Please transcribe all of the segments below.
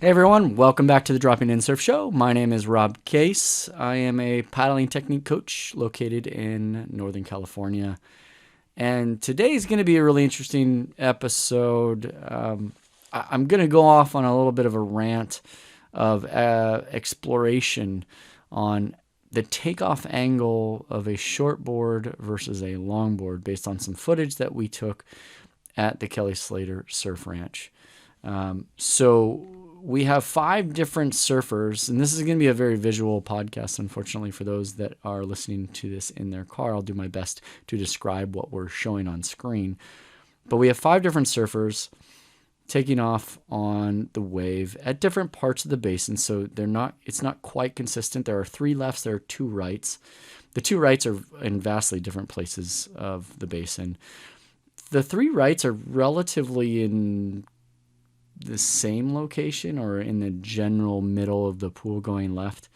Hey everyone, welcome back to the Dropping In Surf Show. My name is Rob Case. I am a paddling technique coach located in Northern California. And today is going to be a really interesting episode. I'm going to go off on a little bit of a rant of exploration on the takeoff angle of a shortboard versus a longboard based on some footage that we took at the Kelly Slater Surf Ranch. So we have 5 different surfers, and this is going to be a very visual podcast, unfortunately, for those that are listening to this in their car. I'll do my best to describe what we're showing on screen. But we have 5 different surfers taking off on the wave at different parts of the basin, so it's not quite consistent. There are 3 lefts, there are 2 rights. The 2 rights are in vastly different places of the basin. The 3 rights are relatively in the same location or in the general middle of the pool going left.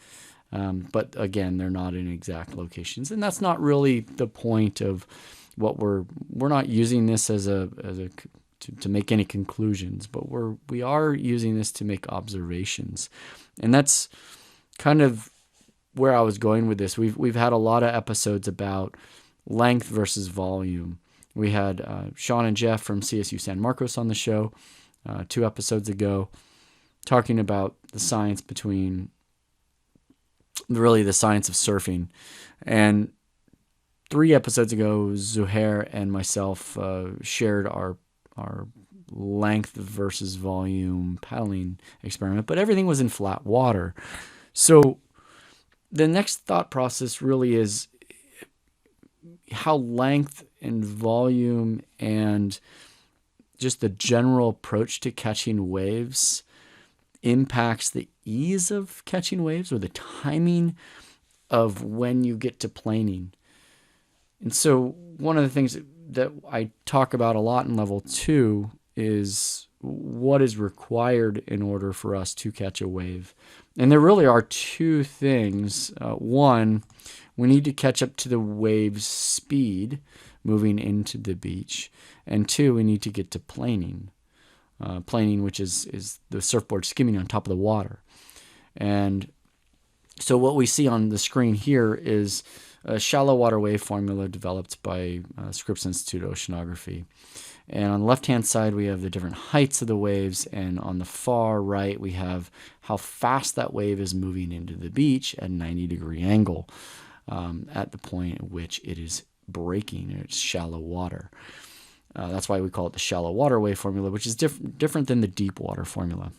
But again, they're not in exact locations. And that's not really the point of what we're not using this to make any conclusions, but we are using this to make observations. And that's kind of where I was going with this. We've had a lot of episodes about length versus volume. We had Sean and Jeff from CSU San Marcos on the show 2 episodes ago, talking about the science between the science of surfing. And 3 episodes ago, Zuhair and myself shared our length versus volume paddling experiment, but everything was in flat water. So the next thought process really is how length and volume and just the general approach to catching waves impacts the ease of catching waves or the timing of when you get to planing. And so one of the things that I talk about a lot in level 2 is what is required in order for us to catch a wave. And there really are 2 things. One, we need to catch up to the wave's speed moving into the beach. And 2, we need to get to planing. Planing, which is the surfboard skimming on top of the water. And so what we see on the screen here is a shallow water wave formula developed by Scripps Institute Oceanography. And on the left-hand side, we have the different heights of the waves. And on the far right, we have how fast that wave is moving into the beach at a 90-degree angle at the point at which it is breaking. It's shallow water. That's why we call it the shallow water wave formula, which is different than the deep water formula.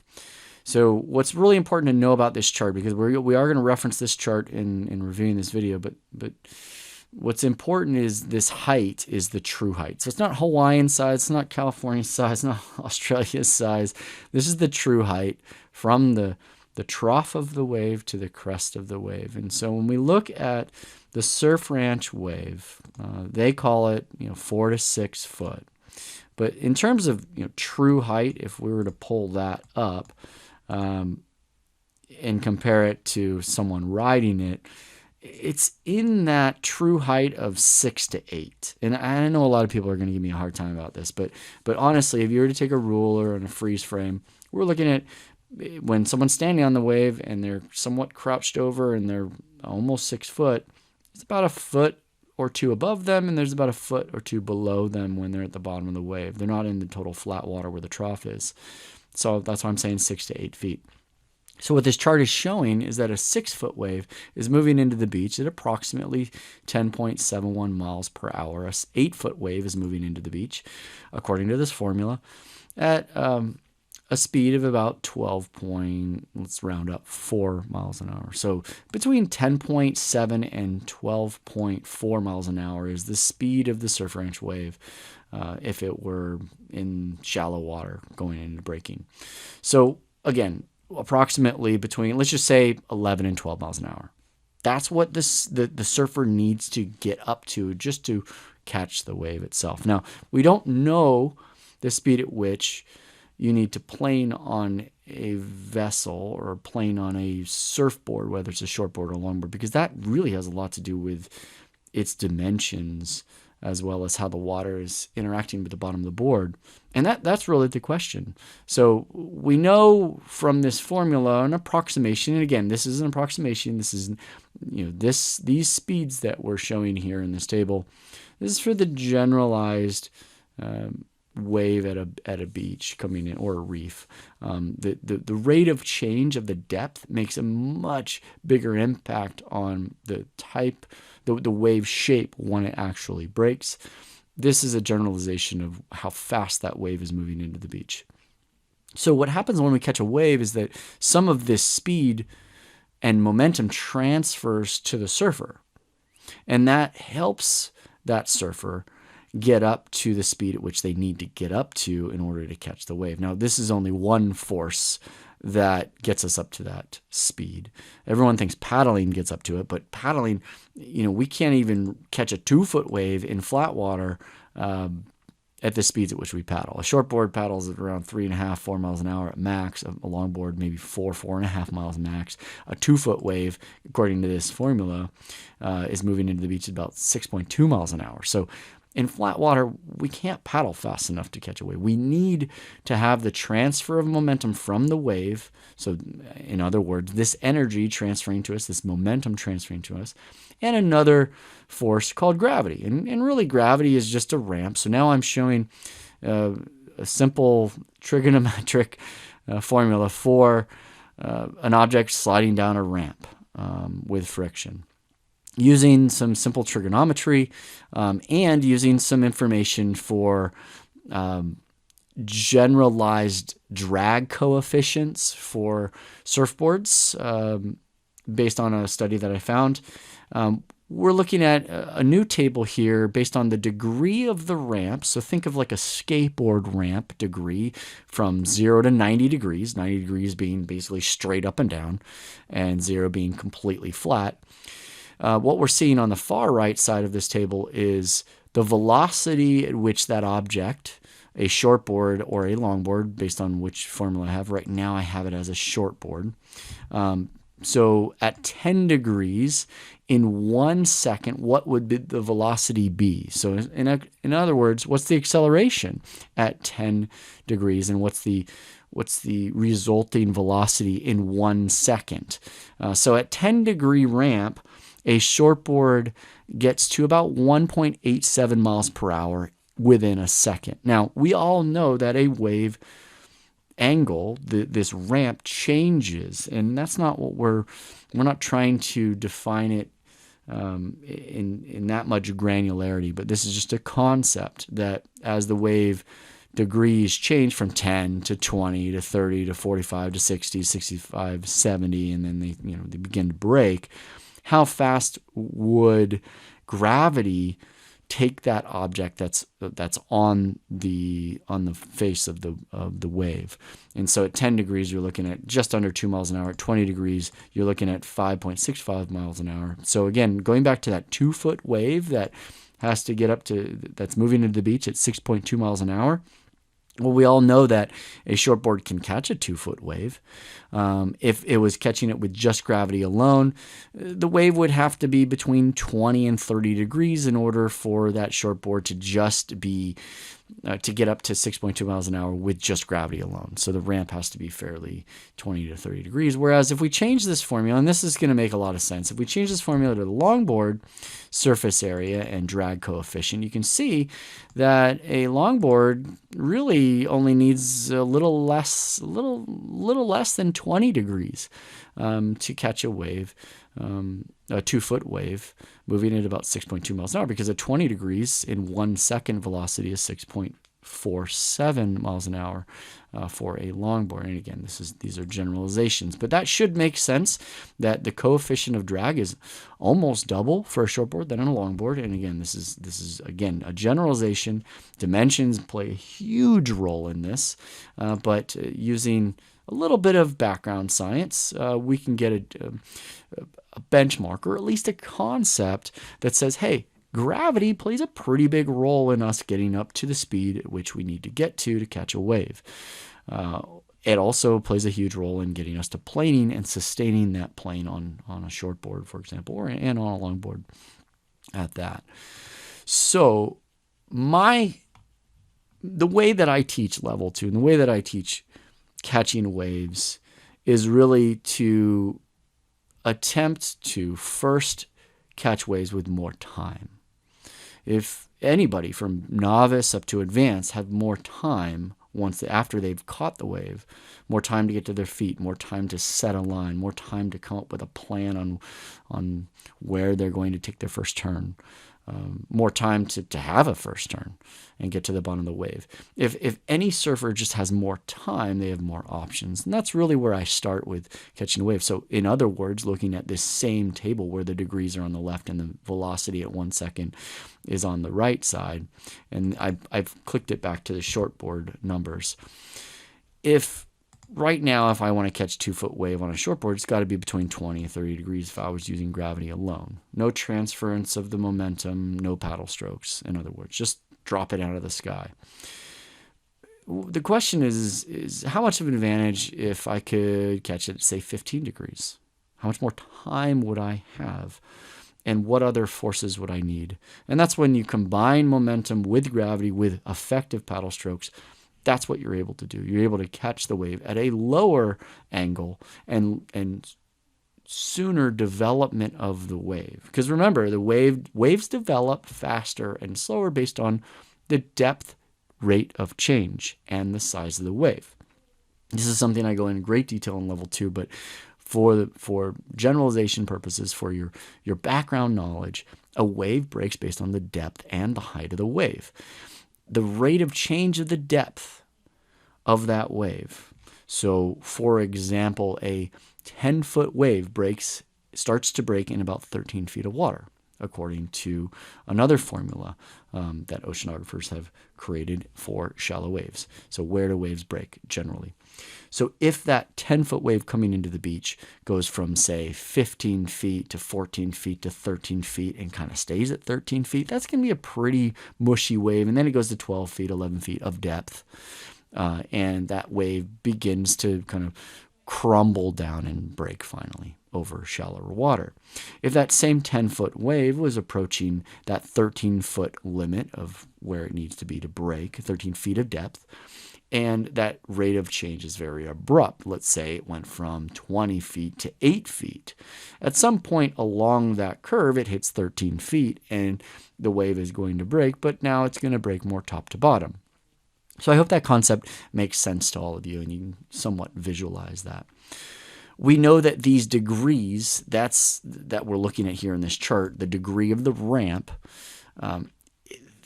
So what's really important to know about this chart, because we are going to reference this chart in reviewing this video, but what's important is this height is the true height. So it's not Hawaiian size, it's not California size, it's not Australia size. This is the true height from the trough of the wave to the crest of the wave. And so when we look at the Surf Ranch wave, they call it 4 to 6 foot. But in terms of true height, if we were to pull that up and compare it to someone riding it, it's in that true height of 6 to 8. And I know a lot of people are going to give me a hard time about this, but honestly, if you were to take a ruler and a freeze frame, we're looking at when someone's standing on the wave and they're somewhat crouched over and they're almost 6 foot, it's about a foot or 2 above them, and there's about a foot or 2 below them when they're at the bottom of the wave. They're not in the total flat water where the trough is. So that's why I'm saying 6 to 8 feet. So what this chart is showing is that a 6-foot wave is moving into the beach at approximately 10.71 miles per hour. A 8-foot wave is moving into the beach, according to this formula, at a speed of about 4 miles an hour. So between 10.7 and 12.4 miles an hour is the speed of the Surf Ranch wave if it were in shallow water going into breaking. So again, approximately between, let's just say, 11 and 12 miles an hour. That's what the surfer needs to get up to just to catch the wave itself. Now, we don't know the speed at which you need to plane on a vessel or plane on a surfboard, whether it's a shortboard or longboard, because that really has a lot to do with its dimensions as well as how the water is interacting with the bottom of the board. And that's really the question. So we know from this formula an approximation, and again, this is an approximation. This is, these speeds that we're showing here in this table. This is for the generalized wave at a beach coming in, or a reef. The rate of change of the depth makes a much bigger impact on the type, the wave shape when it actually breaks. This is a generalization of how fast that wave is moving into the beach. So what happens when we catch a wave is that some of this speed and momentum transfers to the surfer, and that helps that surfer get up to the speed at which they need to get up to in order to catch the wave. Now, this is only one force that gets us up to that speed. Everyone thinks paddling gets up to it, but paddling, we can't even catch a 2-foot wave in flat water at the speeds at which we paddle. A shortboard paddles at around 3.5, 4 miles an hour at max. A longboard, maybe 4.5 miles max. A 2-foot wave, according to this formula, is moving into the beach at about 6.2 miles an hour. So in flat water, we can't paddle fast enough to catch a wave. We need to have the transfer of momentum from the wave. So in other words, this energy transferring to us, this momentum transferring to us, and another force called gravity. And really, gravity is just a ramp. So now I'm showing a simple trigonometric formula for an object sliding down a ramp with friction, using some simple trigonometry and using some information for generalized drag coefficients for surfboards based on a study that I found. We're looking at a new table here based on the degree of the ramp. So think of like a skateboard ramp degree from 0 to 90 degrees, 90 degrees being basically straight up and down, and 0 being completely flat. What we're seeing on the far right side of this table is the velocity at which that object, a shortboard or a longboard, based on which formula I have. Right now I have it as a shortboard. So at 10 degrees in 1 second, what would the velocity be? So in other words, what's the acceleration at 10 degrees, and what's the resulting velocity in 1 second? So at 10-degree ramp, a shortboard gets to about 1.87 miles per hour within a second. Now, we all know that a wave angle, this ramp, changes, and that's not what we're not trying to define it in that much granularity, but this is just a concept that as the wave degrees change from 10 to 20 to 30 to 45 to 60, 65, 70, and then they begin to break, how fast would gravity take that object that's on the face of the wave? And so at 10 degrees, you're looking at just under 2 miles an hour. At 20 degrees, you're looking at 5.65 miles an hour. So again, going back to that 2-foot wave that has to get up to, that's moving into the beach at 6.2 miles an hour. Well, we all know that a shortboard can catch a 2-foot wave. If it was catching it with just gravity alone, the wave would have to be between 20 and 30 degrees in order for that shortboard to just be to get up to 6.2 miles an hour with just gravity alone. So the ramp has to be fairly 20 to 30 degrees. Whereas if we change this formula, and this is going to make a lot of sense, if we change this formula to the longboard surface area and drag coefficient, you can see that a longboard really only needs a little less than 20 degrees to catch a wave, a 2-foot wave, moving at about 6.2 miles an hour, because at 20 degrees in 1 second, velocity is 6.47 miles an hour for a longboard. And again, these are generalizations, but that should make sense that the coefficient of drag is almost double for a shortboard than on a longboard. And again, this is again a generalization. Dimensions play a huge role in this, but using a little bit of background science, we can get a benchmark, or at least a concept that says, hey, gravity plays a pretty big role in us getting up to the speed at which we need to get to catch a wave. It also plays a huge role in getting us to planing and sustaining that plane on a shortboard, for example, and on a longboard at that. So the way that I teach level 2 and the way that I teach catching waves is really to attempt to first catch waves with more time. If anybody from novice up to advanced have more time after they've caught the wave, more time to get to their feet, more time to set a line, more time to come up with a plan on where they're going to take their first turn, more time to have a first turn and get to the bottom of the wave. If any surfer just has more time, they have more options. And that's really where I start with catching a wave. So in other words, looking at this same table where the degrees are on the left and the velocity at 1 second is on the right side, and I've clicked it back to the shortboard numbers. Right now, if I want to catch 2-foot wave on a shortboard, it's got to be between 20 and 30 degrees if I was using gravity alone. No transference of the momentum, no paddle strokes, in other words. Just drop it out of the sky. The question is how much of an advantage if I could catch it at, say, 15 degrees? How much more time would I have? And what other forces would I need? And that's when you combine momentum with gravity with effective paddle strokes. That's what you're able to do. You're able to catch the wave at a lower angle and sooner development of the wave. Because remember, the waves develop faster and slower based on the depth, rate of change, and the size of the wave. This is something I go into great detail in level 2, but for generalization purposes, for your background knowledge, a wave breaks based on the depth and the height of the wave. The rate of change of the depth of that wave. So, for example, a 10-foot wave starts to break in about 13 feet of water, according to another formula that oceanographers have created for shallow waves. So where do waves break generally? So if that 10-foot wave coming into the beach goes from, say, 15 feet to 14 feet to 13 feet and kind of stays at 13 feet, that's going to be a pretty mushy wave. And then it goes to 12 feet, 11 feet of depth. And that wave begins to kind of crumble down and break finally over shallower water. If that same 10-foot wave was approaching that 13-foot limit of where it needs to be to break, 13 feet of depth, and that rate of change is very abrupt. Let's say it went from 20 feet to 8 feet. At some point along that curve, it hits 13 feet and the wave is going to break, but now it's going to break more top to bottom. So I hope that concept makes sense to all of you and you can somewhat visualize that. We know that these degrees, that we're looking at here in this chart, the degree of the ramp,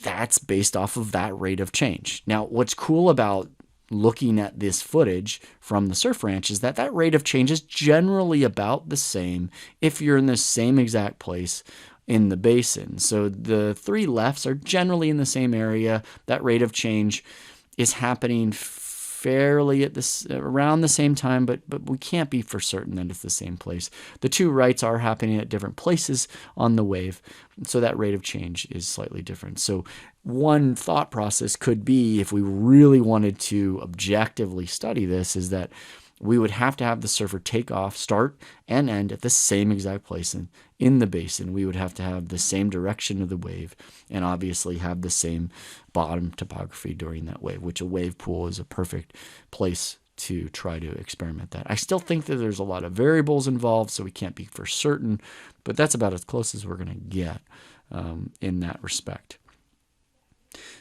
that's based off of that rate of change. Now, what's cool about looking at this footage from the surf ranch is that rate of change is generally about the same if you're in the same exact place in the basin. So the three lefts are generally in the same area. That rate of change is happening fairly around the same time, but we can't be for certain that it's the same place. The two rights are happening at different places on the wave, so that rate of change is slightly different. So one thought process could be, if we really wanted to objectively study this, is that we would have to have the surfer take off, start and end at the same exact place in the basin. We would have to have the same direction of the wave and obviously have the same bottom topography during that wave, which a wave pool is a perfect place to try to experiment that. I still think that there's a lot of variables involved, so we can't be for certain, but that's about as close as we're going to get in that respect.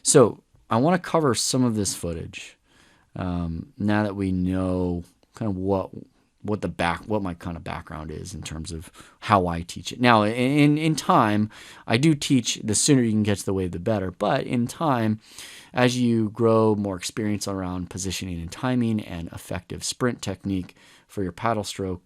So I want to cover some of this footage now that we know kind of what my kind of background is in terms of how I teach it. Now, in time, I do teach the sooner you can get to the wave, the better. But in time, as you grow more experience around positioning and timing and effective sprint technique for your paddle stroke,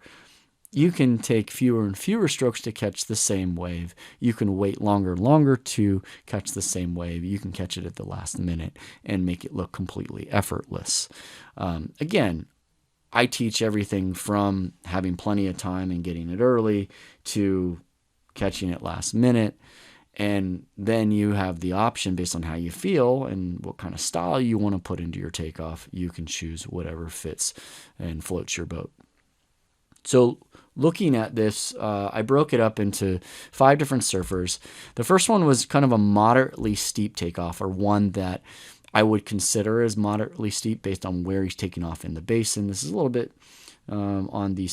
you can take fewer and fewer strokes to catch the same wave. You can wait longer and longer to catch the same wave. You can catch it at the last minute and make it look completely effortless. Again, I teach everything from having plenty of time and getting it early to catching it last minute. And then you have the option based on how you feel and what kind of style you want to put into your takeoff. You can choose whatever fits and floats your boat. So looking at this, I broke it up into 5 different surfers. The first one was kind of a moderately steep takeoff, or one that I would consider as moderately steep based on where he's taking off in the basin. This is a little bit on the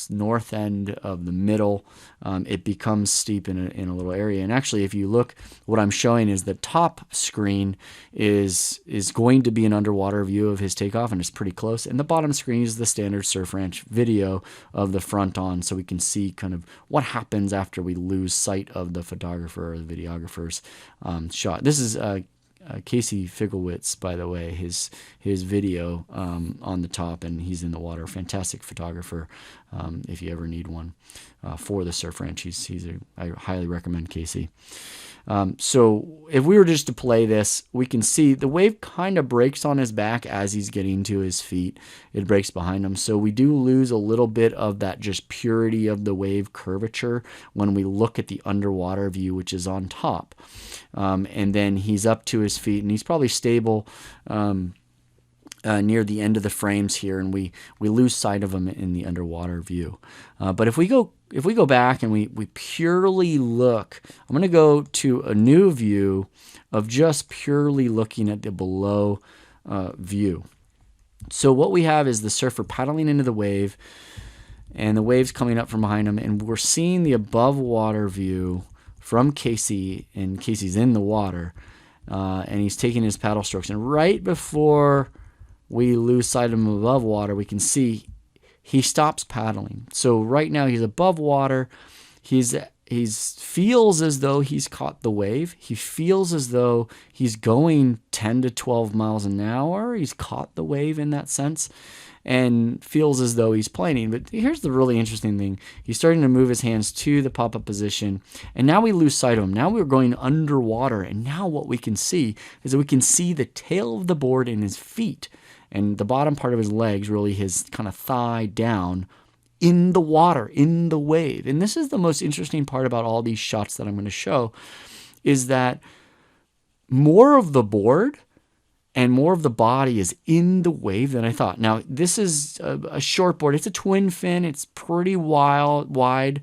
north end of the middle. It becomes steep in a little area. And actually, if you look, what I'm showing is the top screen is going to be an underwater view of his takeoff, and it's pretty close. And the bottom screen is the standard Surf Ranch video of the front on, so we can see kind of what happens after we lose sight of the photographer or the videographer's shot. This is Casey Figlewitz, by the way, his video on the top, and he's in the water. Fantastic photographer. If you ever need one for the Surf Ranch, I highly recommend Casey. So if we were just to play this, we can see the wave kind of breaks on his back as he's getting to his feet. It breaks behind him. So we do lose a little bit of that just purity of the wave curvature when we look at the underwater view, which is on top. And then he's up to his feet, and he's probably stable near the end of the frames here, and we lose sight of him in the underwater view. But if we go back and we purely look, I'm going to go to a new view of just purely looking at the below view. So what we have is the surfer paddling into the wave, and the wave's coming up from behind him, and we're seeing the above water view from Casey, and Casey's in the water, and he's taking his paddle strokes. And right before we lose sight of him above water, we can see he stops paddling. So right now he's above water. He feels as though he's caught the wave. He feels as though he's going 10 to 12 miles an hour. He's caught the wave in that sense, and feels as though he's planing. But here's the really interesting thing. He's starting to move his hands to the pop-up position, and now we lose sight of him. Now we're going underwater, and now what we can see is that we can see the tail of the board in his feet, and the bottom part of his legs, really his kind of thigh down, in the water, in the wave. And this is the most interesting part about all these shots that I'm going to show, is that more of the board and more of the body is in the wave than I thought. Now, this is a shortboard. It's a twin fin. It's pretty wide.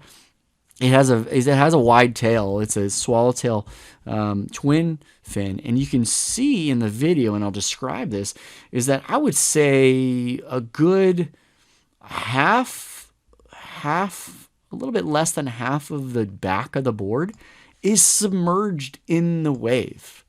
It has a wide tail. It's a swallowtail twin fin, and you can see in the video, and I'll describe this, is that I would say a good half, a little bit less than half of the back of the board is submerged in the wave.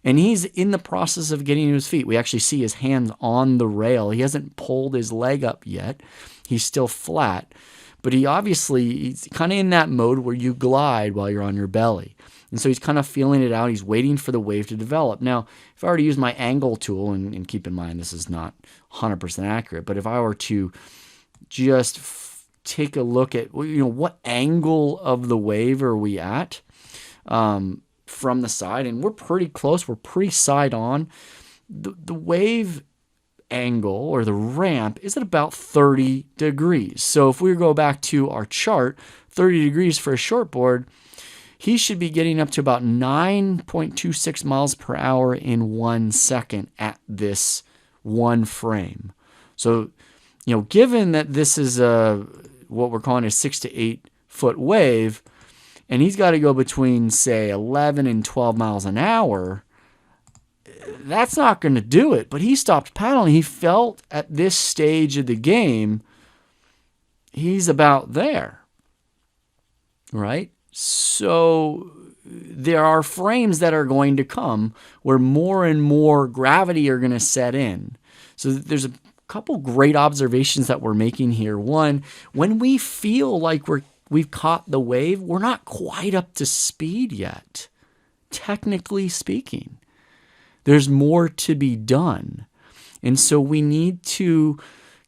And he's in the process of getting to his feet. We actually see his hands on the rail. He hasn't pulled his leg up yet. He's still flat. But he's kind of in that mode where you glide while you're on your belly. And so he's kind of feeling it out. He's waiting for the wave to develop. Now, if I were to use my angle tool, and keep in mind this is not 100% accurate, but if I were to just take a look at, what angle of the wave are we at from the side, and we're pretty close. We're pretty side on. The wave angle, or the ramp, is at about 30 degrees. So if we go back to our chart, 30 degrees for a shortboard, he should be getting up to about 9.26 miles per hour in 1 second at this one frame. So, given that this is what we're calling a 6 to 8 foot wave, and he's got to go between, say, 11 and 12 miles an hour, that's not going to do it. But he stopped paddling. He felt at this stage of the game, he's about there, right? So there are frames that are going to come where more and more gravity are going to set in. So there's a couple great observations that we're making here. One, when we feel like we've caught the wave, we're not quite up to speed yet, technically speaking. There's more to be done. And so we need to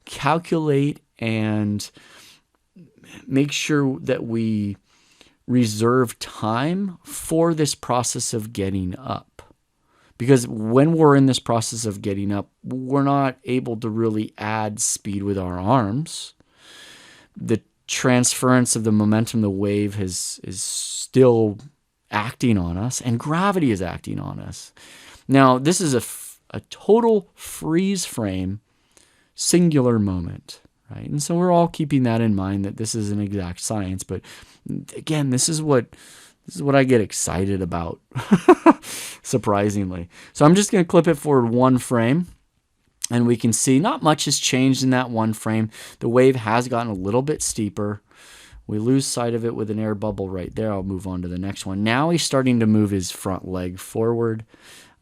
calculate and make sure that we reserve time for this process of getting up. Because when we're in this process of getting up, we're not able to really add speed with our arms. The transference of the momentum, the wave is still acting on us, and gravity is acting on us. Now, this is a total freeze frame, singular moment, right? And so we're all keeping that in mind, that this is an exact science. But again, this is what I get excited about, surprisingly. So I'm just going to clip it forward one frame, and we can see not much has changed in that one frame. The wave has gotten a little bit steeper. We lose sight of it with an air bubble right there. I'll move on to the next one. Now he's starting to move his front leg forward.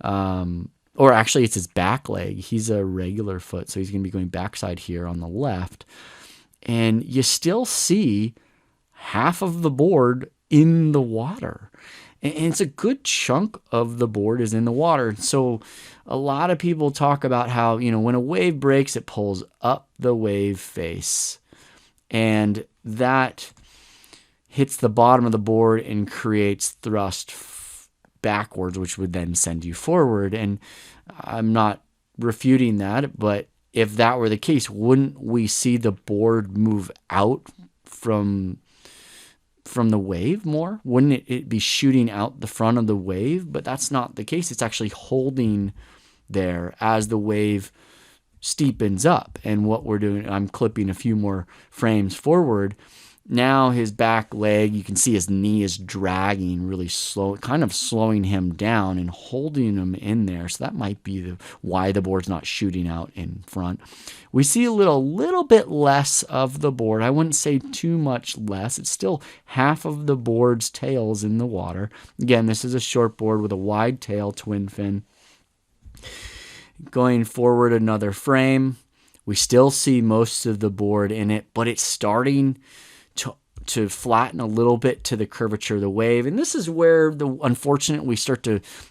Or actually, it's his back leg. He's a regular foot, so he's going to be going backside here on the left. And you still see half of the board in the water. And it's a good chunk of the board is in the water. So a lot of people talk about how, when a wave breaks, it pulls up the wave face. And that hits the bottom of the board and creates thrust backwards, which would then send you forward. And I'm not refuting that, but if that were the case, wouldn't we see the board move out from the wave more? Wouldn't it be shooting out the front of the wave? But that's not the case. It's actually holding there as the wave steepens up. And what we're doing, I'm clipping a few more frames forward. Now his back leg, you can see his knee is dragging really slow, kind of slowing him down and holding him in there. So that might be why the board's not shooting out in front. We see a little bit less of the board. I wouldn't say too much less. It's still half of the board's tails in the water. Again, this is a shortboard with a wide tail, twin fin. Going forward another frame, we still see most of the board in it, but it's starting to flatten a little bit to the curvature of the wave. And this is where unfortunately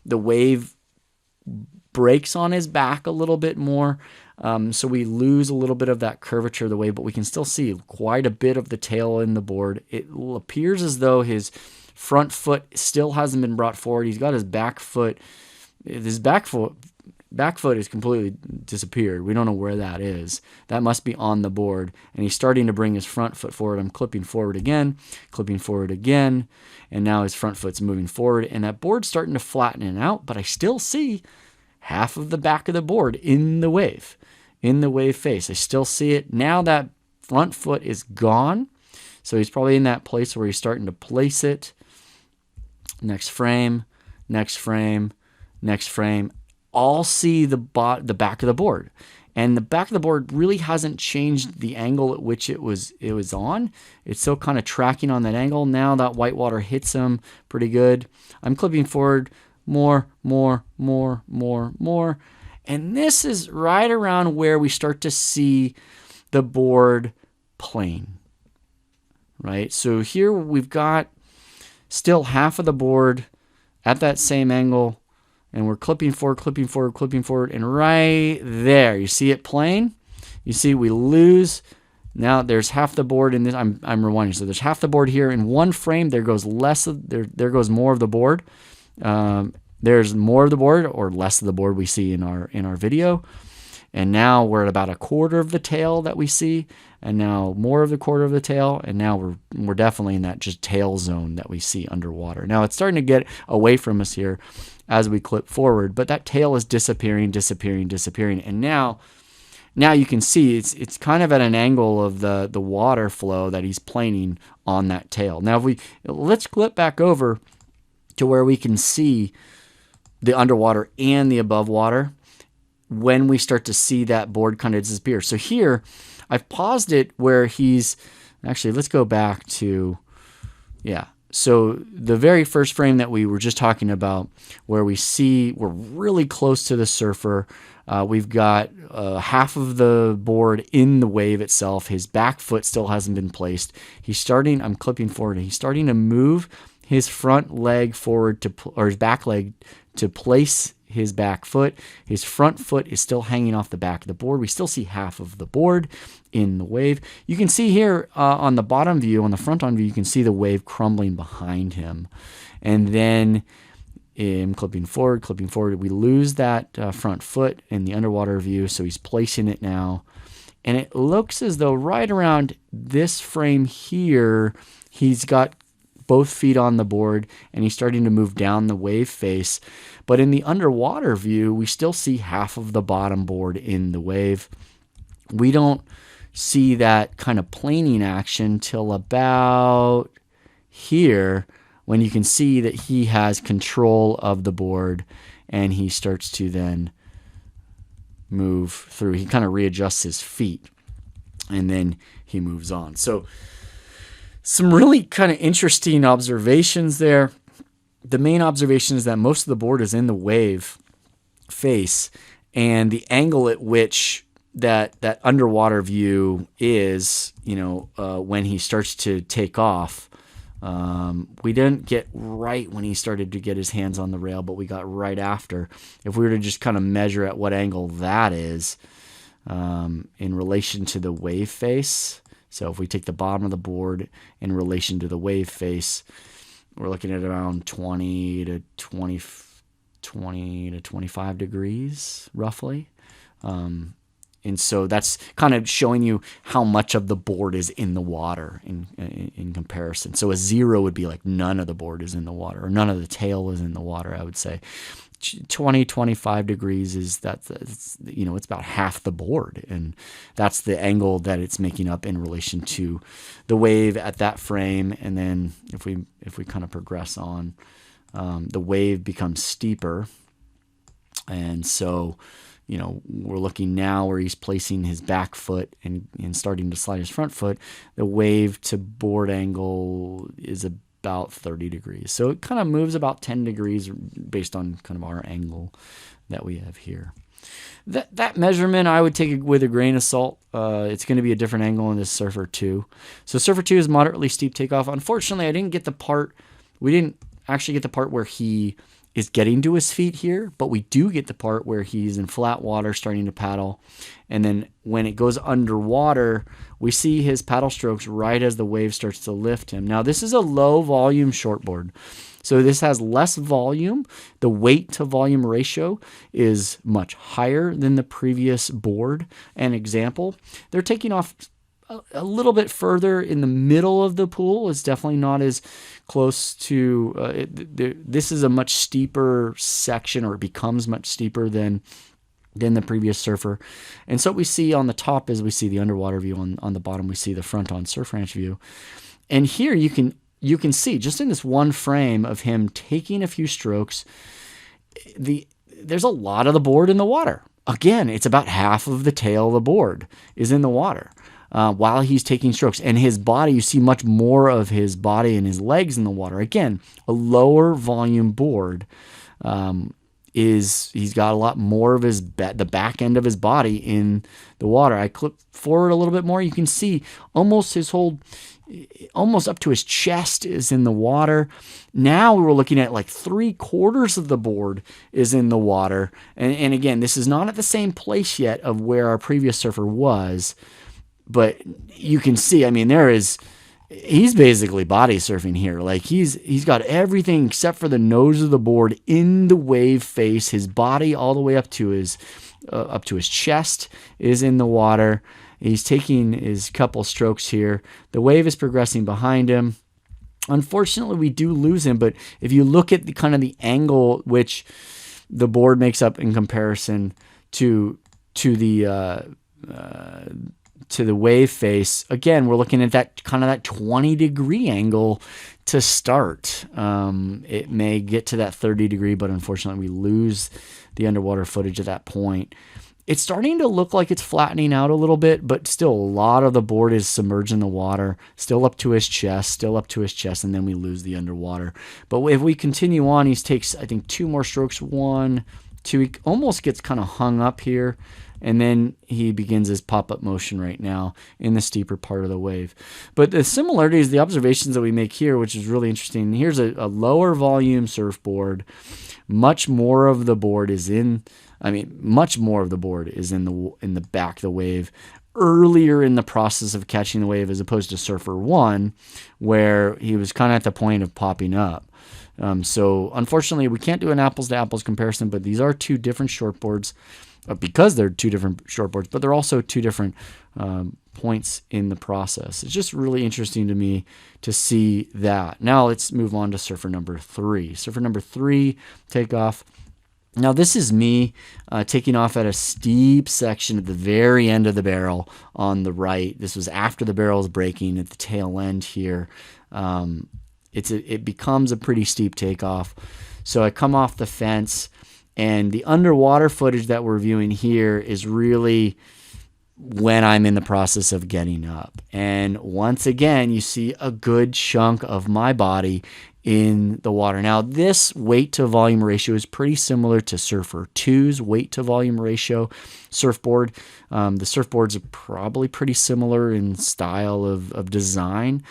the wave breaks on his back a little bit more. So we lose a little bit of that curvature of the wave, but we can still see quite a bit of the tail in the board. It appears as though his front foot still hasn't been brought forward. He's got his back foot. His back foot is completely disappeared. We don't know where that is. That must be on the board. And he's starting to bring his front foot forward. I'm clipping forward again, and now his front foot's moving forward. And that board's starting to flatten out, but I still see half of the back of the board in the wave face. I still see it. Now that front foot is gone. So he's probably in that place where he's starting to place it. Next frame. All see the back of the board, and the back of the board really hasn't changed the angle at which it was on. It's still kind of tracking on that angle. Now that whitewater hits him pretty good. I'm clipping forward more, and this is right around where we start to see the board plane, right? So here we've got still half of the board at that same angle. And we're clipping forward, and right there, you see it playing? You see we lose. Now there's half the board in this. I'm rewinding. So there's half the board here in one frame. There goes there goes more of the board. There's more of the board or less of the board we see in our video. And now we're at about a quarter of the tail that we see, and now more of the quarter of the tail, and now we're definitely in that just tail zone that we see underwater. Now it's starting to get away from us here as we clip forward, but that tail is disappearing, and now you can see it's kind of at an angle of the water flow that he's planing on that tail. Now let's clip back over to where we can see the underwater and the above water when we start to see that board kind of disappear. So here, I've paused it where let's go back to, so the very first frame that we were just talking about, where we're really close to the surfer. We've got half of the board in the wave itself. His back foot still hasn't been placed. I'm clipping forward, he's starting to move his front leg forward or his back leg to place his back foot. His front foot is still hanging off the back of the board. We still see half of the board in the wave. You can see here on the bottom view, on the front on view, you can see the wave crumbling behind him. And then clipping forward, we lose that front foot in the underwater view, so he's placing it now. And it looks as though right around this frame here, he's got both feet on the board, and he's starting to move down the wave face. But in the underwater view, we still see half of the bottom board in the wave. We don't see that kind of planing action till about here, when you can see that he has control of the board and he starts to then move through. He kind of readjusts his feet and then he moves on. So some really kind of interesting observations there. The main observation is that most of the board is in the wave face, and the angle at which that underwater view is, when he starts to take off. We didn't get right when he started to get his hands on the rail, but we got right after. If we were to just kind of measure at what angle that is in relation to the wave face. So if we take the bottom of the board in relation to the wave face, we're looking at around 20 to 25 degrees, roughly. And so that's kind of showing you how much of the board is in the water in comparison. So a 0 would be like none of the board is in the water, or none of the tail is in the water, I would say. 20, 25 degrees is it's about half the board. And that's the angle that it's making up in relation to the wave at that frame. And then if we kind of progress on, the wave becomes steeper. And so, we're looking now where he's placing his back foot and starting to slide his front foot. The wave to board angle is about 30 degrees. So it kind of moves about 10 degrees based on kind of our angle that we have here. That measurement, I would take it with a grain of salt. It's going to be a different angle in this Surfer 2. So Surfer 2 is moderately steep takeoff. Unfortunately, we didn't actually get the part where he is getting to his feet here, but we do get the part where he's in flat water starting to paddle. And then when it goes underwater, we see his paddle strokes right as the wave starts to lift him. Now, this is a low volume shortboard. So this has less volume. The weight to volume ratio is much higher than the previous board. An example, they're taking off a little bit further in the middle of the pool. It's definitely not as close to, this is a much steeper section, or it becomes much steeper than the previous Surfer. And so what we see on the top is we see the underwater view. On the bottom, we see the front on Surf Ranch view. And here you can see, just in this one frame of him taking a few strokes, there's a lot of the board in the water. Again, it's about half of the tail of the board is in the water. While he's taking strokes, and his body, you see much more of his body and his legs in the water. Again, a lower volume board, he's got a lot more of the back end of his body in the water. I click forward a little bit more. You can see almost up to his chest is in the water. Now we're looking at like 3/4 of the board is in the water. And again, this is not at the same place yet of where our previous Surfer was. But you can see, he's basically body surfing here. Like he's got everything except for the nose of the board in the wave face. His body all the way up to his chest is in the water. He's taking his couple strokes here. The wave is progressing behind him. Unfortunately, we do lose him. But if you look at the angle which the board makes up in comparison to the wave face, again, we're looking at that 20-degree angle to start. It may get to that 30-degree, but unfortunately we lose the underwater footage at that point. It's starting to look like it's flattening out a little bit, but still a lot of the board is submerged in the water, still up to his chest, and then we lose the underwater. But if we continue on, he takes, I think, 2 more strokes, 1, 2, he almost gets kind of hung up here. And then he begins his pop-up motion right now in the steeper part of the wave. But the similarities, the observations that we make here, which is really interesting. Here's a lower volume surfboard. Much more of the board is in the back of the wave earlier in the process of catching the wave, as opposed to Surfer 1, where he was kind of at the point of popping up. So unfortunately, we can't do an apples-to-apples comparison, but these are 2 different shortboards. Because they're 2 different shortboards, but they're also 2 different points in the process. It's just really interesting to me to see that. Now let's move on to Surfer number 3. Surfer number 3, Takeoff. Now this is me taking off at a steep section at the very end of the barrel on the right. This was after the barrel is breaking at the tail end here. It becomes a pretty steep takeoff. So I come off the fence, and the underwater footage that we're viewing here is really when I'm in the process of getting up. And once again, you see a good chunk of my body in the water. Now, this weight to volume ratio is pretty similar to Surfer 2's weight to volume ratio surfboard. The surfboards are probably pretty similar in style of design.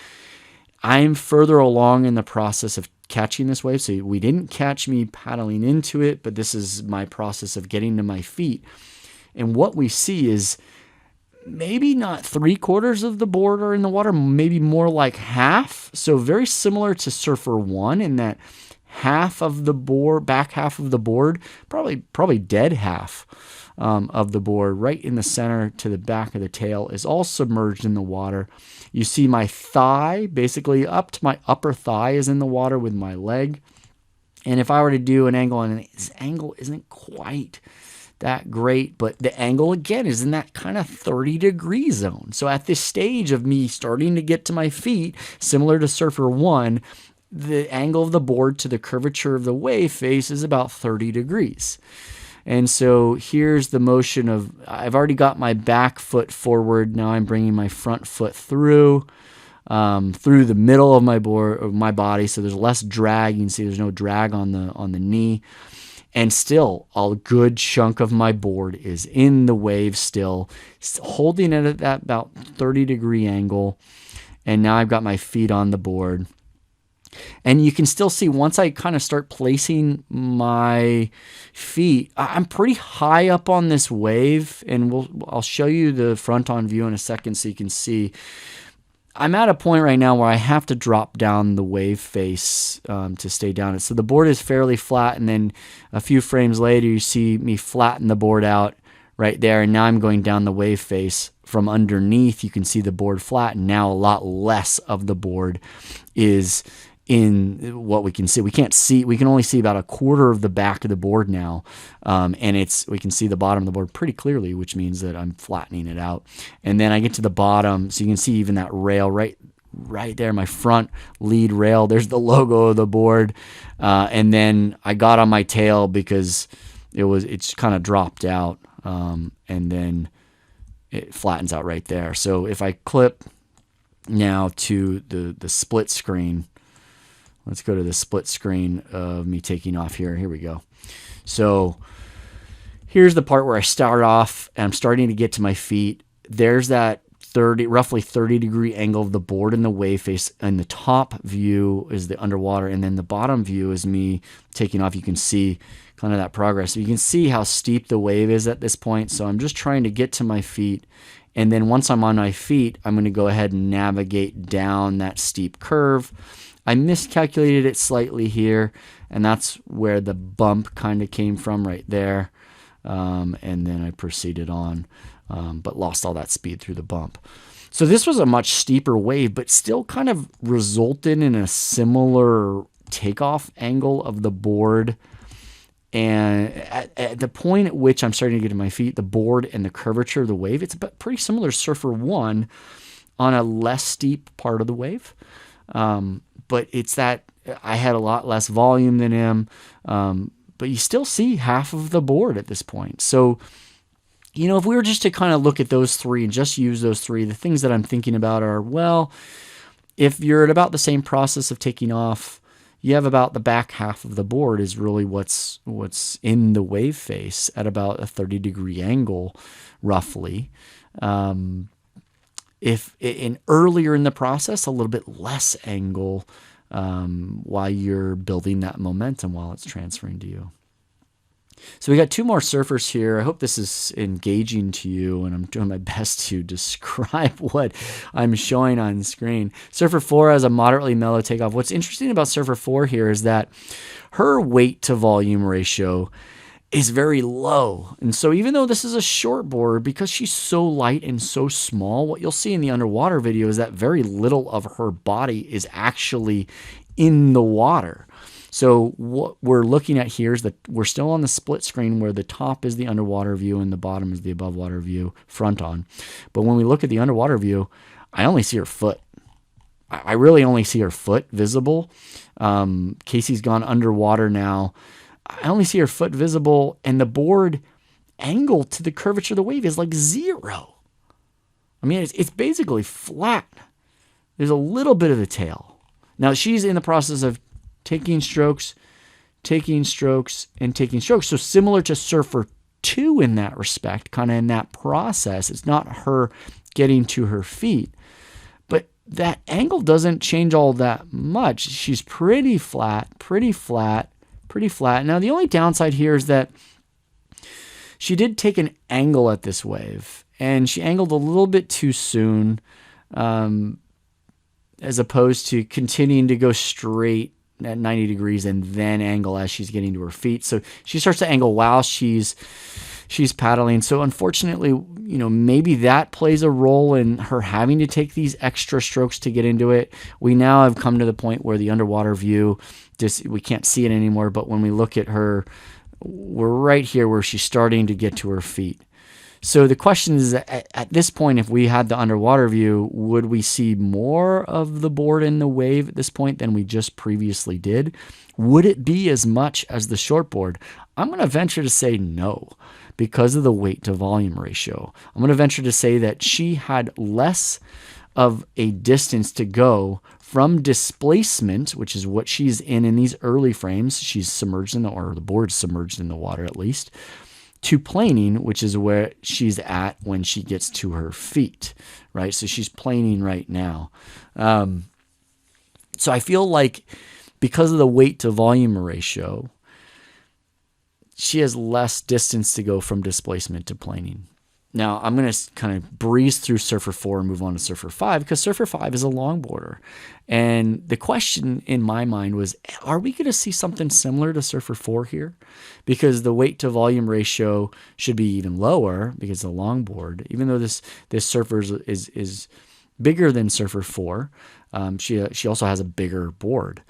I'm further along in the process of catching this wave. So we didn't catch me paddling into it, but this is my process of getting to my feet. And what we see is maybe not 3/4 of the board are in the water, maybe more like half. So very similar to Surfer 1 in that half of the board, back half of the board, probably dead half of the board, right in the center to the back of the tail, is all submerged in the water. You see my thigh, basically up to my upper thigh, is in the water with my leg. And if I were to do an angle, and this angle isn't quite that great, but the angle again is in that kind of 30-degree zone. So at this stage of me starting to get to my feet, similar to Surfer 1, the angle of the board to the curvature of the wave face is about 30 degrees. And so here's the motion of, I've already got my back foot forward. Now I'm bringing my front foot through the middle of my board, of my body. So there's less drag. You can see there's no drag on the knee. And still, a good chunk of my board is in the wave still, holding it at that about 30-degree angle. And now I've got my feet on the board. And you can still see once I kind of start placing my feet, I'm pretty high up on this wave. And I'll show you the front-on view in a second so you can see. I'm at a point right now where I have to drop down the wave face to stay down. So the board is fairly flat, and then a few frames later you see me flatten the board out right there, and now I'm going down the wave face. From underneath you can see the board flat, and now a lot less of the board is in what we can see. We can only see about 1/4 of the back of the board now, and we can see the bottom of the board pretty clearly, which means that I'm flattening it out. And then I get to the bottom, so you can see even that rail right there, my front lead rail. There's the logo of the board, and then I got on my tail because it's kind of dropped out, and then it flattens out right there. So if I clip now to the split screen. Let's go to the split screen of me taking off here. Here we go. So here's the part where I start off and I'm starting to get to my feet. There's that roughly 30-degree angle of the board in the wave face. And the top view is the underwater. And then the bottom view is me taking off. You can see kind of that progress. So you can see how steep the wave is at this point. So I'm just trying to get to my feet. And then once I'm on my feet, I'm going to go ahead and navigate down that steep curve. I miscalculated it slightly here, and that's where the bump kind of came from right there. And then I proceeded on, but lost all that speed through the bump. So this was a much steeper wave, but still kind of resulted in a similar takeoff angle of the board. And at the point at which I'm starting to get to my feet, the board and the curvature of the wave, it's pretty similar to Surfer 1 on a less steep part of the wave. But it's that I had a lot less volume than him, but you still see half of the board at this point. So, if we were just to kind of look at those three and just use those three, the things that I'm thinking about are, well, if you're at about the same process of taking off, you have about the back half of the board is really what's in the wave face at about a 30-degree angle, roughly. If earlier in the process, a little bit less angle while you're building that momentum while it's transferring to you. So we got 2 more surfers here. I hope this is engaging to you, and I'm doing my best to describe what I'm showing on screen. Surfer 4 has a moderately mellow takeoff. What's interesting about Surfer 4 here is that her weight to volume ratio is very low. And so even though this is a shortboard, because she's so light and so small, what you'll see in the underwater video is that very little of her body is actually in the water. So what we're looking at here is that we're still on the split screen where the top is the underwater view and the bottom is the above water view front on. But when we look at the underwater view, I only see her foot. I really only see her foot visible. Casey's gone underwater now. I only see her foot visible, and the board angle to the curvature of the wave is like 0. I mean, it's basically flat. There's a little bit of the tail. Now, she's in the process of taking strokes, and taking strokes. So similar to Surfer 2 in that respect, kind of in that process. It's not her getting to her feet. But that angle doesn't change all that much. She's pretty flat. Now, the only downside here is that she did take an angle at this wave, and she angled a little bit too soon, as opposed to continuing to go straight at 90 degrees and then angle as she's getting to her feet. So she starts to angle while she's paddling. So unfortunately, maybe that plays a role in her having to take these extra strokes to get into it. We now have come to the point where the underwater view, we can't see it anymore, but when we look at her, we're right here where she's starting to get to her feet. So the question is, at this point, if we had the underwater view, would we see more of the board in the wave at this point than we just previously did? Would it be as much as the shortboard? I'm going to venture to say no, because of the weight to volume ratio. I'm going to venture to say that she had less of a distance to go from displacement, which is what she's in these early frames. She's submerged or the board's submerged in the water at least, to planing, which is where she's at when she gets to her feet, right? So she's planing right now. So I feel like because of the weight to volume ratio, she has less distance to go from displacement to planing. Now, I'm going to kind of breeze through Surfer 4 and move on to Surfer 5, because Surfer 5 is a longboarder. And the question in my mind was, are we going to see something similar to Surfer 4 here? Because the weight to volume ratio should be even lower because the longboard, even though this Surfer is bigger than Surfer 4, she also has a bigger board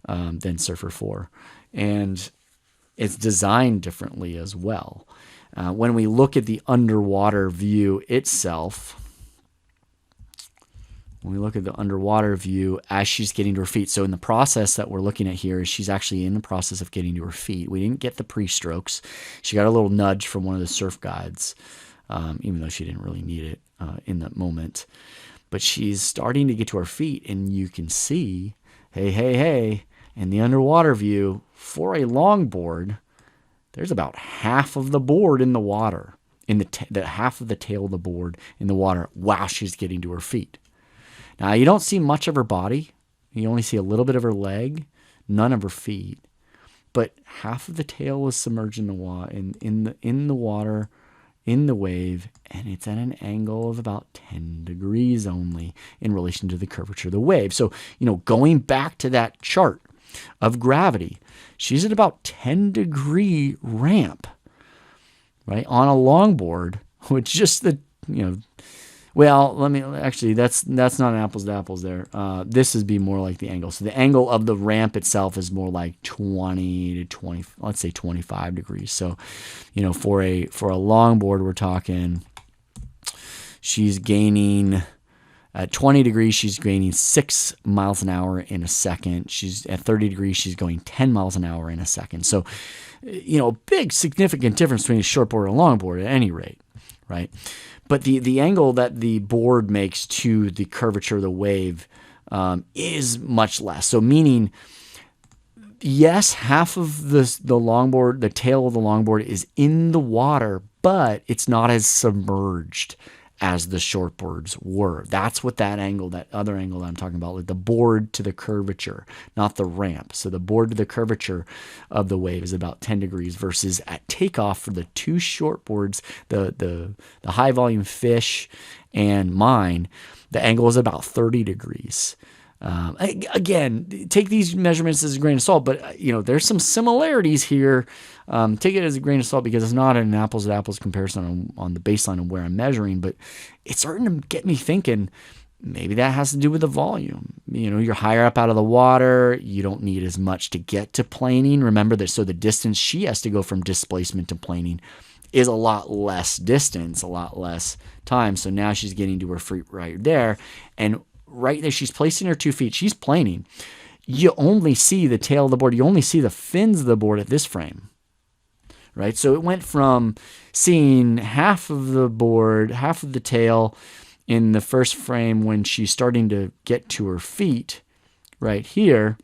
than Surfer 4. And it's designed differently as well. When we look at the underwater view itself, as she's getting to her feet, so in the process that we're looking at here, she's actually in the process of getting to her feet. We didn't get the pre-strokes. She got a little nudge from one of the surf guides, even though she didn't really need it in that moment. But she's starting to get to her feet, and you can see, hey, in the underwater view, for a longboard, there's about half of the board in the water, in the half of the tail of the board in the water while she's getting to her feet. Now, you don't see much of her body. You only see a little bit of her leg, none of her feet. But half of the tail is submerged in the water, in the water, in the wave, and it's at an angle of about 10 degrees only in relation to the curvature of the wave. So, going back to that chart of gravity, she's at about 10-degree ramp, right, on a longboard, with just that's not an apples to apples there. This would be more like the angle. So the angle of the ramp itself is more like 20 to 20, let's say 25 degrees. So, for a longboard, we're talking, she's gaining, at 20 degrees, she's gaining 6 miles an hour in a second. She's at 30 degrees, she's going 10 miles an hour in a second. So, a big significant difference between a shortboard and a longboard at any rate, right? But the angle that the board makes to the curvature of the wave is much less. So meaning, yes, half of the longboard, the tail of the longboard is in the water, but it's not as submerged as the shortboards were. That's what that other angle that I'm talking about, like the board to the curvature, not the ramp. So the board to the curvature of the wave is about 10 degrees versus at takeoff for the two shortboards, the high volume fish and mine, the angle is about 30 degrees. Again, take these measurements as a grain of salt, but there's some similarities here. Take it as a grain of salt because it's not an apples-to-apples comparison on the baseline of where I'm measuring, but it's starting to get me thinking, maybe that has to do with the volume. You're higher up out of the water. You don't need as much to get to planing. Remember that, so the distance she has to go from displacement to planing is a lot less distance, a lot less time. So now she's getting to her feet right there. And right there, she's placing her 2 feet. She's planing. You only see the tail of the board. You only see the fins of the board at this frame, right? So it went from seeing half of the board, half of the tail in the first frame when she's starting to get to her feet right here.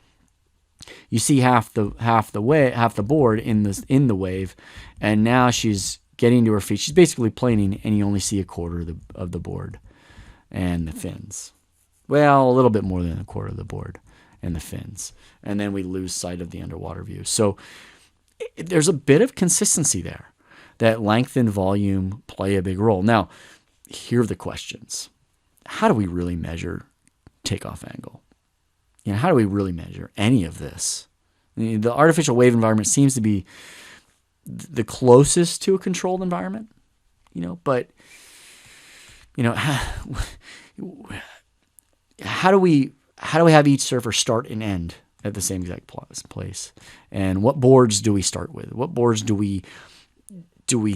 You see half the board in the wave, and now she's getting to her feet. She's basically planing, and you only see a quarter of the board and the fins. Well, a little bit more than a quarter of the board and the fins. And then we lose sight of the underwater view. So there's a bit of consistency there, that length and volume play a big role. Now, here are the questions. How do we really measure takeoff angle? How do we really measure any of this? The artificial wave environment seems to be the closest to a controlled environment, but, how do we have each surfer start and end at the same exact place? And what boards do we start with? What boards do we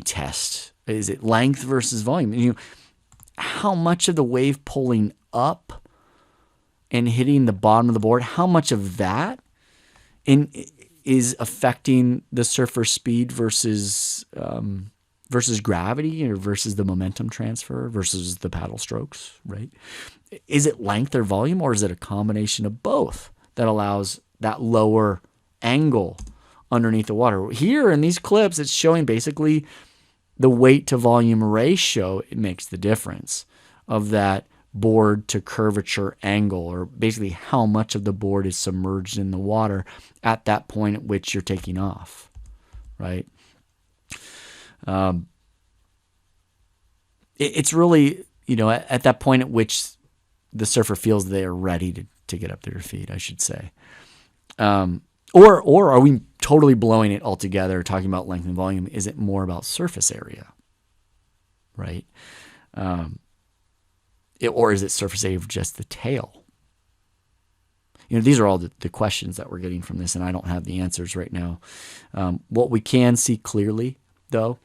test? Is it length versus volume? How much of the wave pulling up and hitting the bottom of the board, how much of that is affecting the surfer's speed versus gravity, or versus the momentum transfer versus the paddle strokes, right? Is it length or volume, or is it a combination of both that allows that lower angle underneath the water? Here in these clips, it's showing basically the weight to volume ratio. It makes the difference of that board to curvature angle, or basically how much of the board is submerged in the water at that point at which you're taking off, right? It's really, at that point at which the surfer feels they are ready to get up to their feet, I should say. Or are we totally blowing it altogether, talking about length and volume? Is it more about surface area, right? Or is it surface area of just the tail? These are all the questions that we're getting from this, and I don't have the answers right now. What we can see clearly, though,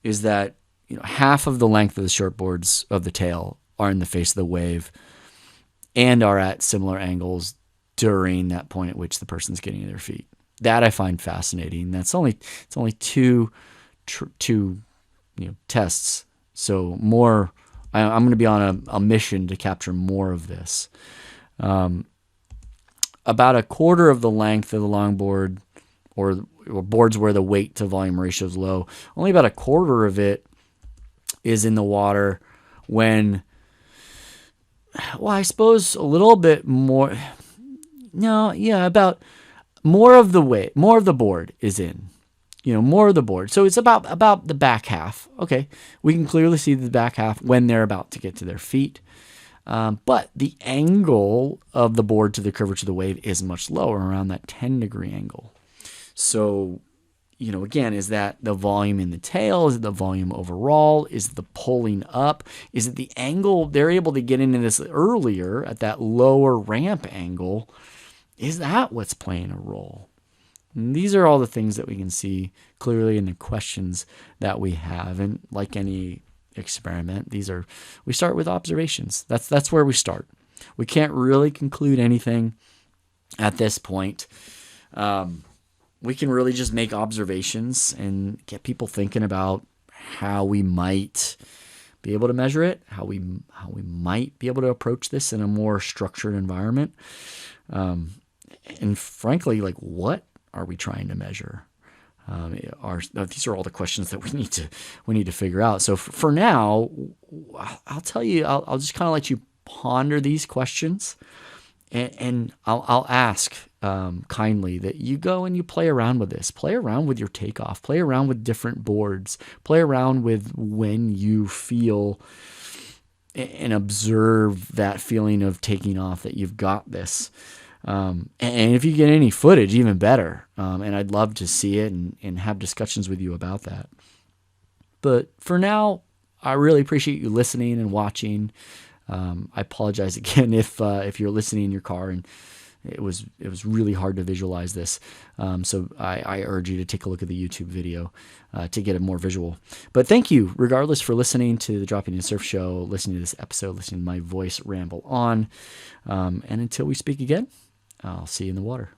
is that half of the length of the shortboards of the tail are in the face of the wave and are at similar angles during that point at which the person's getting to their feet. That I find fascinating. It's only two tests. So more, I'm going to be on a mission to capture more of this. About a quarter of the length of the longboard, or boards where the weight to volume ratio is low, only about a quarter of it is in the water when, I suppose a little bit more. No, yeah, about more of the weight, more of the board is in, more of the board. So it's about the back half. Okay, we can clearly see the back half when they're about to get to their feet. But the angle of the board to the curvature of the wave is much lower, around that 10-degree angle. So, again, is that the volume in the tail? Is it the volume overall? Is it the pulling up? Is it the angle? They're able to get into this earlier at that lower ramp angle. Is that what's playing a role? And these are all the things that we can see clearly in the questions that we have. And like any experiment, we start with observations. That's where we start. We can't really conclude anything at this point. We can really just make observations and get people thinking about how we might be able to measure it, how we might be able to approach this in a more structured environment. And frankly, what are we trying to measure? These are all the questions that we need to figure out. So for now, I'll tell you, I'll just kind of let you ponder these questions, and I'll ask kindly that you go and you play around with this. Play around with your takeoff. Play around with different boards. Play around with when you feel and observe that feeling of taking off, that you've got this. And if you get any footage, even better. And I'd love to see it and have discussions with you about that. But for now, I really appreciate you listening and watching. I apologize again if you're listening in your car and it was really hard to visualize this. So I urge you to take a look at the YouTube video to get it more visual. But thank you, regardless, for listening to the Dropping In Surf Show, listening to this episode, listening to my voice ramble on. And until we speak again, I'll see you in the water.